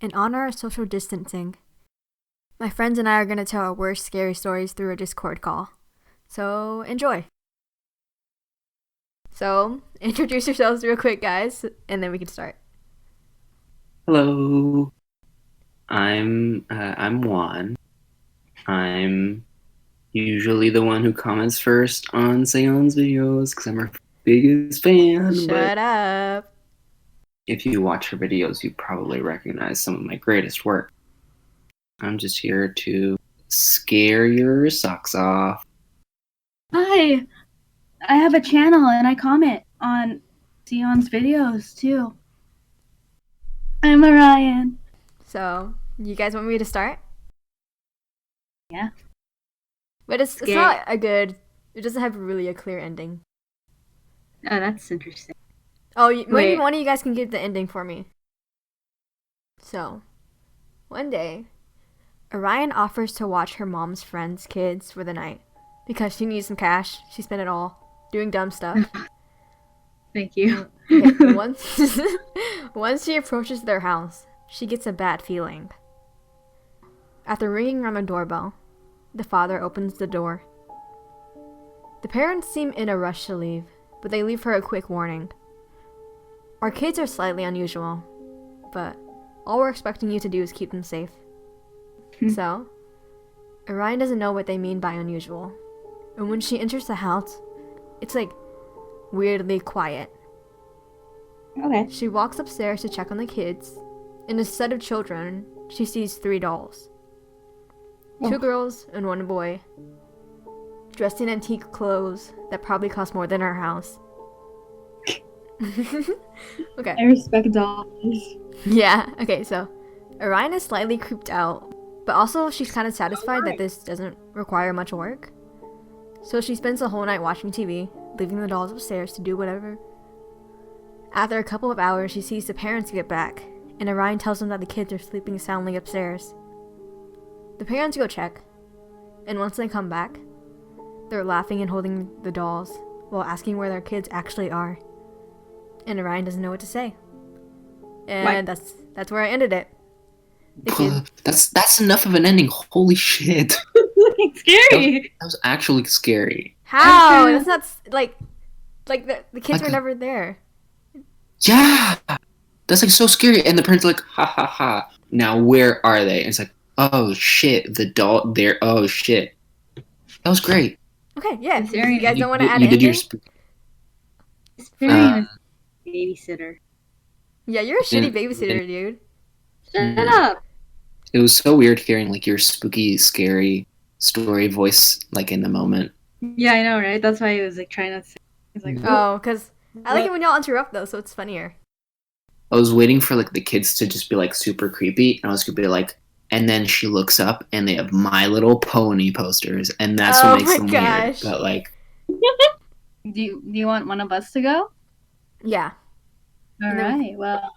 in honor of social distancing. My friends and I are going to tell our worst scary stories through a Discord call. So, enjoy! So, introduce yourselves real quick, guys, and then we can start. Hello, I'm Juan. I'm usually the one who comments first on Seon's videos because I'm her biggest fan. Shut up! If you watch her videos, you probably recognize some of my greatest work. I'm just here to scare your socks off. Hi, I have a channel and I comment on Seon's videos too. I'm Orion. So, you guys want me to start? Yeah. But it's not a good... It doesn't have really a clear ending. Oh, that's interesting. Oh, maybe one of you guys can give the ending for me. So, one day, Orion offers to watch her mom's friends' kids for the night. Because she needs some cash. She spent it all doing dumb stuff. Thank you. Okay, once she approaches their house, she gets a bad feeling. After ringing on the doorbell, the father opens the door. The parents seem in a rush to leave, but they leave her a quick warning. Our kids are slightly unusual, but all we're expecting you to do is keep them safe. So, Orion doesn't know what they mean by unusual. And when she enters the house, it's like weirdly quiet. Okay. She walks upstairs to check on the kids. In a set of children, she sees 3 dolls. 2 girls and 1 boy, dressed in antique clothes that probably cost more than our house. Okay. I respect dolls. Yeah, okay, so Orion is slightly creeped out, but also she's kind of satisfied that this doesn't require much work. So she spends the whole night watching TV, leaving the dolls upstairs to do whatever. After a couple of hours, she sees the parents get back, and Orion tells them that the kids are sleeping soundly upstairs. The parents go check, and once they come back, they're laughing and holding the dolls while asking where their kids actually are. And Orion doesn't know what to say. And that's where I ended it. That's enough of an ending. Holy shit. It's scary. That was actually scary. How? That's not like the kids were never there. Yeah, that's like so scary. And the parents are like, ha ha ha. Now where are they? And it's like, oh shit, the doll there. Oh shit, that was great. Okay, yeah. You guys don't want to add you did anything? Your babysitter. Yeah, you're a shitty babysitter, dude. Shut up. It was so weird hearing like your spooky, scary story voice like in the moment. Yeah, I know, right? That's why I was like trying not to say. I was like, oh, because I like it when y'all interrupt though, so it's funnier. I was waiting for like the kids to just be like super creepy, and I was gonna be like, and then she looks up and they have My Little Pony posters, and that's what makes them weird. But like, do you want one of us to go? Yeah. All right. Well,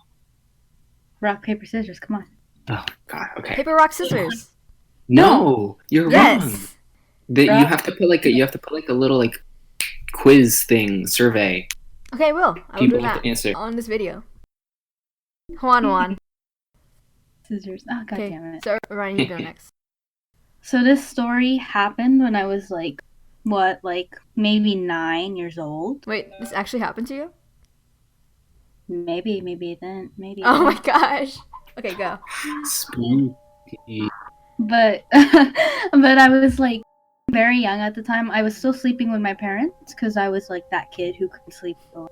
rock paper scissors. Come on. Oh God. Okay. Paper rock scissors. No, you're wrong. You have to put like a little like quiz thing survey. Okay, I will do that on this video. Juan. Scissors. Oh, God damn it. So, Ryan, you go next. So this story happened when I was like, maybe 9 years old. Wait, this actually happened to you? Maybe it didn't. Oh my gosh. Okay, go. Spooky. But I was like very young at the time. I was still sleeping with my parents because I was like that kid who couldn't sleep alone.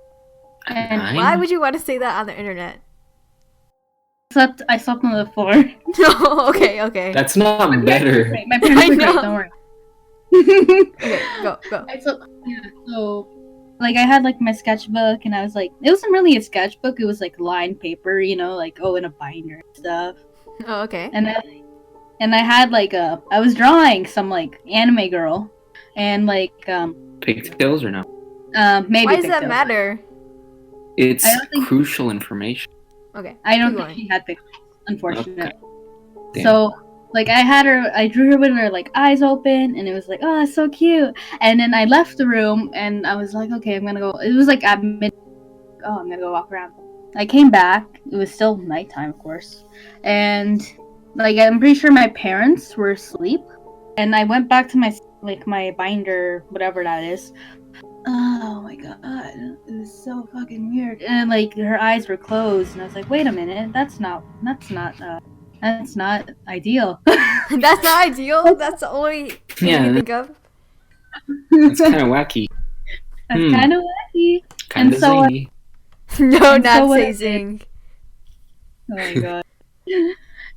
And why would you want to say that on the internet? I slept on the floor. No, okay. That's not better. My parents were great, don't worry. Okay, go. So, like, I had, like, my sketchbook, and I was, like, it wasn't really a sketchbook, it was, like, lined paper, you know, like, in a binder and stuff. Oh, okay. And I had, like, I was drawing some, like, anime girl, and, like, pigtails or no? Maybe why does that matter? It's crucial information. Okay. I don't think she had pictures, unfortunately. Okay. So, like, I drew her with her, like, eyes open, and it was like, oh, that's so cute. And then I left the room, and I was like, okay, I'm gonna go. It was like at midnight. Oh, I'm gonna go walk around. I came back. It was still nighttime, of course, and like I'm pretty sure my parents were asleep, and I went back to my binder, whatever that is. Oh my god, it was so fucking weird. And like her eyes were closed, and I was like, wait a minute, that's not ideal. That's not ideal. That's the only thing Yeah. you think of. It's kind of wacky. That's kind of wacky. Kind of so, zany. No, And not so what I saying. Oh my god.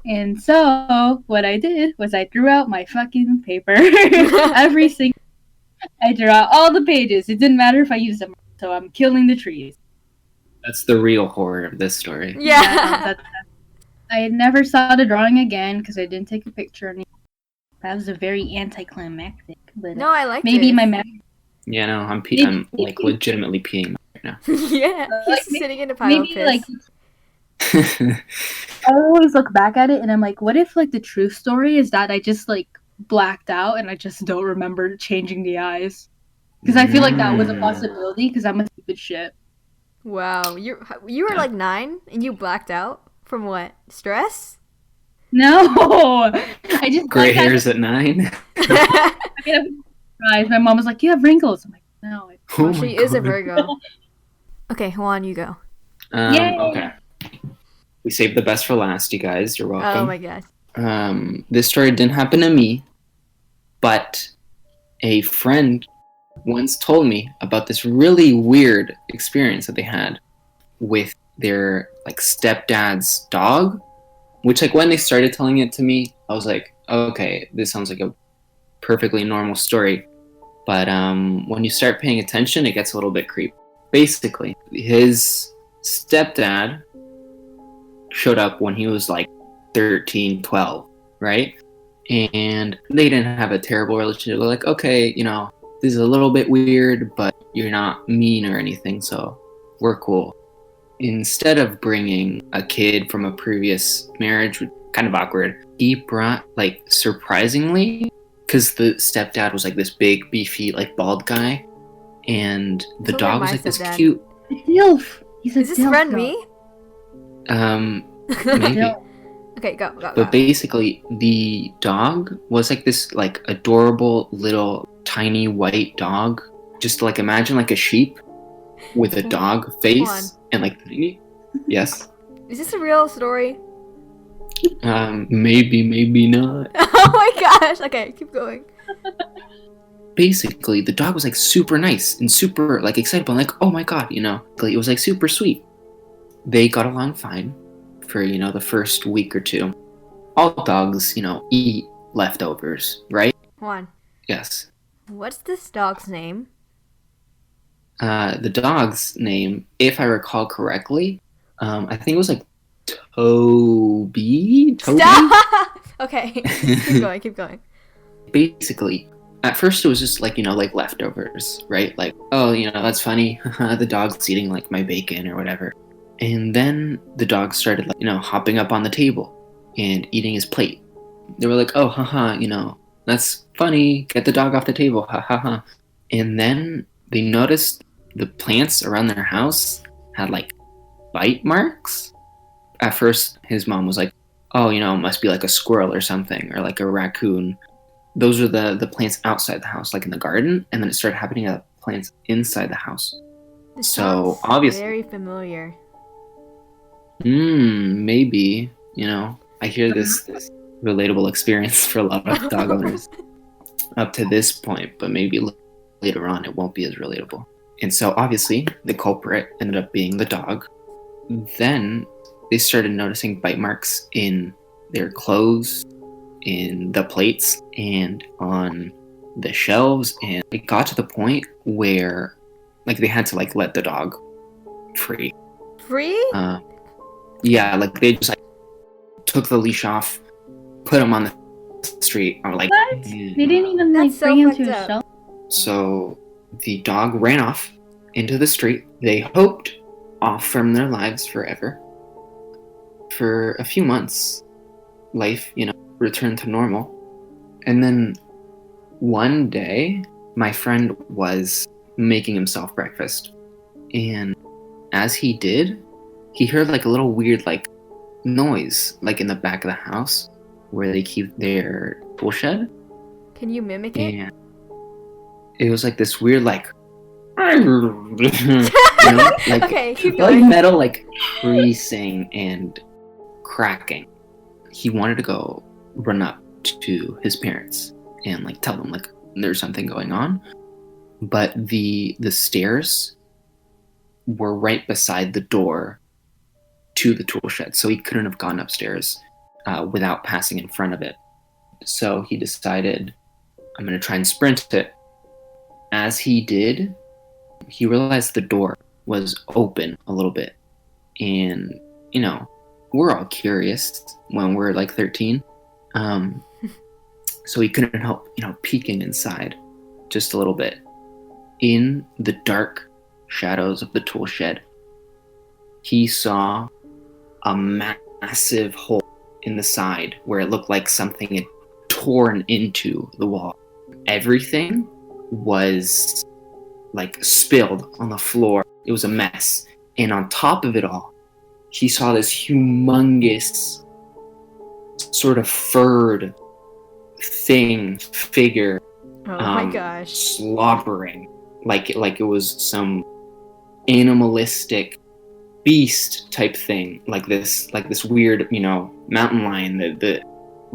And so what I did was I threw out my fucking paper. Every single I drew out all the pages. It didn't matter if I used them. So I'm killing the trees. That's the real horror of this story. Yeah. I never saw the drawing again because I didn't take a picture anymore. That was a very anticlimactic. But No, I like maybe it. my memory. Yeah, no, I'm like legitimately peeing right now. Yeah, Like, he's sitting in a pile of Maybe piss. like I always look back at it and I'm like, what if like the true story is that I just like blacked out and I just don't remember changing the eyes? Because I feel like that was a possibility because I'm a stupid shit. Wow, you were like 9 and you blacked out from what? Stress? No, I just Gray blacked out. hairs at 9. I mean, I was surprised. My mom was like, "You have wrinkles." I'm like, "No." Oh, Oh she my is a God. Virgo. Okay, Juan, you go. Yay. Okay. We saved the best for last, you guys. You're welcome. Oh my gosh. This story didn't happen to me, but a friend once told me about this really weird experience that they had with their like stepdad's dog, which like when they started telling it to me, I was like, okay, this sounds like a perfectly normal story. But when you start paying attention, it gets a little bit creepy. Basically, his stepdad showed up when he was like 13, 12, right? And they didn't have a terrible relationship. They're like, okay, you know, this is a little bit weird, but you're not mean or anything, so we're cool. Instead of bringing a kid from a previous marriage, kind of awkward, he brought, like, surprisingly, because the stepdad was like this big, beefy, like bald guy, and the Sounds dog like was my like this stepdad. cute. Dilf. He's a Is this dilf friend dog. me? Maybe. Dilf. Okay, go. But basically, the dog was like this, like, adorable little tiny white dog. Just like imagine like a sheep with a dog face and like. Yes. Is this a real story? Maybe not. Oh my gosh. Okay, keep going. Basically, the dog was like super nice and super like excitable, and like, oh my god, you know, it was like super sweet. They got along fine for, you know, the first week or two. All dogs, you know, eat leftovers, right? Juan, Yes. what's this dog's name? The dog's name, if I recall correctly, I think it was like Toby. Stop! Okay, keep going. Basically, at first it was just like, you know, like leftovers, right? Like, oh, you know, that's funny. The dog's eating like my bacon or whatever. And then the dog started, like, you know, hopping up on the table and eating his plate. They were like, oh, haha, you know, that's funny. Get the dog off the table, ha ha ha. And then they noticed the plants around their house had like bite marks. At first, his mom was like, oh, you know, it must be like a squirrel or something, or like a raccoon. Those are the plants outside the house, like in the garden. And then it started happening to plants inside the house. This So, sounds obviously- very familiar. Maybe, you know, I hear this relatable experience for a lot of dog owners up to this point, but maybe later on it won't be as relatable. And so obviously the culprit ended up being the dog. Then they started noticing bite marks in their clothes, in the plates, and on the shelves. And it got to the point where like they had to like let the dog free. Free? Yeah, like they just like took the leash off, put him on the street. I'm like, What? They didn't even like That's so bring him to fucked a up. shelter. So the dog ran off into the street. They hoped off from their lives forever. For a few months, life, you know, returned to normal. And then one day, my friend was making himself breakfast. And as he did, he heard like a little weird like noise like in the back of the house where they keep their tool shed. Can you mimic it? And it was like this weird like like Okay, keep like going. metal like creasing and cracking. He wanted to go run up to his parents and like tell them like there's something going on, but the stairs were right beside the door to the tool shed, so he couldn't have gone upstairs without passing in front of it. So he decided, I'm going to try and sprint it. As he did, he realized the door was open a little bit. And, you know, we're all curious when we're like 13. So he couldn't help, you know, peeking inside just a little bit. In the dark shadows of the tool shed, he saw a massive hole in the side where it looked like something had torn into the wall. Everything was like spilled on the floor. It was a mess. And on top of it all, he saw this humongous sort of furred figure Oh my gosh. slobbering like it was some animalistic beast type thing, like this weird, you know, mountain lion that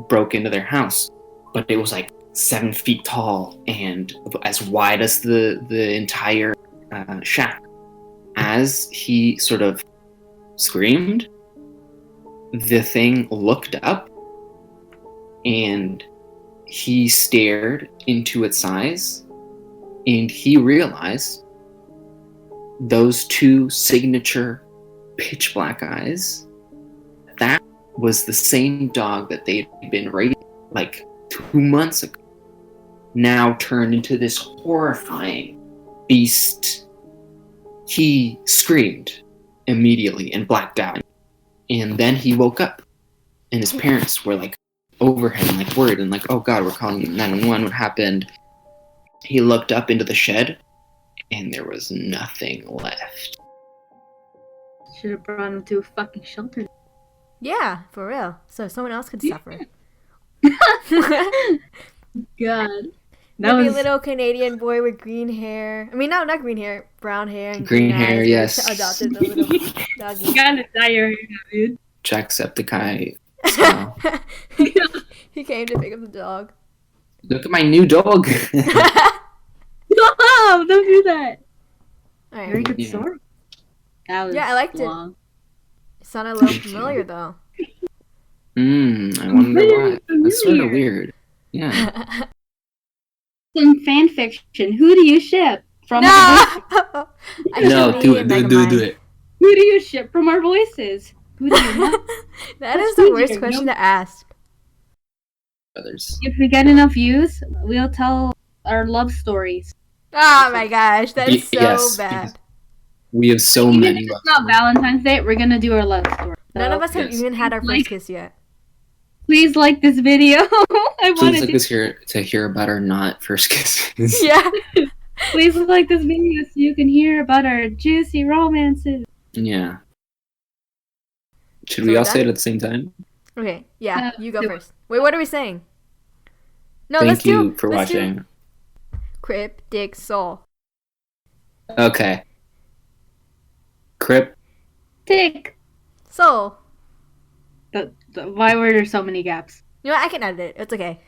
broke into their house. But it was like 7 feet tall and as wide as the entire shack. As he sort of screamed, the thing looked up and he stared into its eyes, and he realized those two signature pitch black eyes, that was the same dog that they'd been raising like 2 months ago, now turned into this horrifying beast. He screamed immediately and blacked out. And then he woke up, and his parents were like over him, like worried and like, oh God, we're calling 911. What happened? He looked up into the shed, and there was nothing left. Should have brought him to a fucking shelter. Yeah, for real. So someone else could suffer. God. Maybe a little Canadian boy with green hair. I mean, no, not green hair. Brown hair and green hair, eyes yes. adopted the little doggy. You gotta dye your hair, dude. Jacksepticeye style. He came to pick up the dog. Look at my new dog. No, don't do that. Alright. Very good Yeah. story. That was Yeah, I liked long. it. Sounded a little familiar though. I wonder why. That's sort of weird. Yeah. Some fan fiction. Who do you ship from? No! Our voices? No, do it. Who do you ship from our voices? Who do you know? That That's is the easier, worst no? question to ask. Others. If we get enough views, we'll tell our love stories. Oh my gosh, that is so Yes, bad. We have so Even many if love it's not stories. Valentine's Day, we're gonna do our love story. None of So us have Yes. even had our Like- first kiss yet. please like this video. I want Please to look us here to hear about our not first kisses. Yeah. Please like this video so you can hear about our juicy romances. Yeah. Should So we all done? say it at the same time? Okay, yeah, you go do it. first. Wait, what are we saying? No, Thank let's you do, for let's do watching. Cryptic Soul. Okay. Crip. Tick. Soul. Why were there so many gaps? You know what? I can edit it. It's okay.